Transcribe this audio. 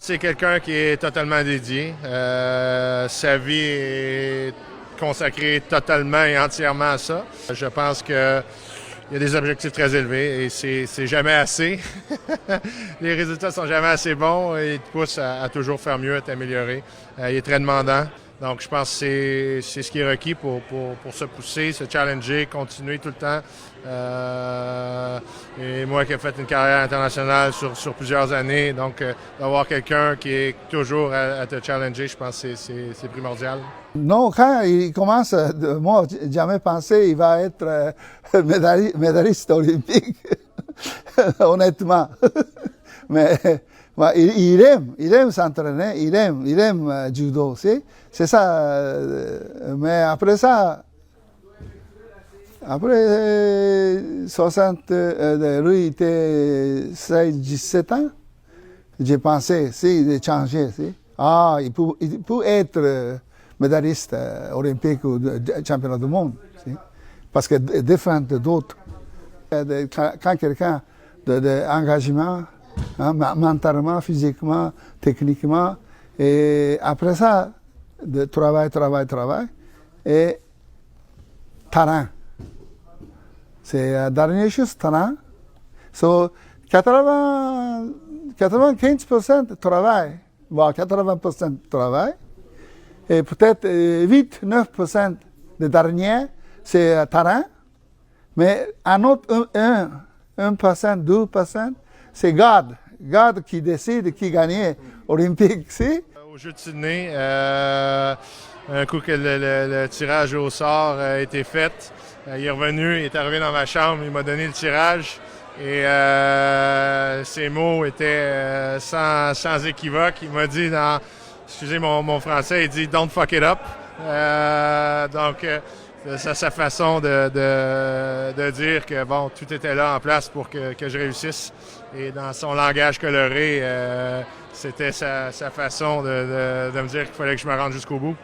C'est quelqu'un qui est totalement dédié. Sa vie est consacrée totalement et entièrement à ça. Je pense que il y a des objectifs très élevés et c'est jamais assez. Les résultats sont jamais assez bons et il te pousse à toujours faire mieux, à t'améliorer. Il est très demandant. Donc, je pense que c'est ce qui est requis pour se pousser, se challenger, continuer tout le temps. Et moi qui ai fait une carrière internationale sur plusieurs années, donc d'avoir quelqu'un qui est toujours à te challenger, je pense que c'est primordial. Non, quand il commence, moi, j'ai jamais pensé qu'il va être médailliste olympique, honnêtement. Mais il aime s'entraîner, il aime judo aussi. C'est ça. Mais après ça, après 60, lui était 16-17 ans, j'ai pensé, de changer. Il peut être médailliste olympique ou championnat du monde. Parce que différent d'autres. Quand quelqu'un d'engagement, mentalement, physiquement, techniquement, et après ça, de travail, et talent. C'est la dernière chose, talent. So, 95% de travail, voire 80% de travail, et peut-être 8-9% de dernier, c'est talent, mais un autre 1%, 2%, c'est God qui décide qui gagne olympique, si? Au jeu de Sydney, un coup que le tirage au sort a été fait, il est revenu, il est arrivé dans ma chambre, il m'a donné le tirage et ses mots étaient sans équivoque. Il m'a dit, excusez mon français, il dit « Don't fuck it up ». Donc, c'est sa façon de dire que bon, tout était là en place pour que je réussisse. Et dans son langage coloré, c'était sa façon de me dire qu'il fallait que je me rende jusqu'au bout.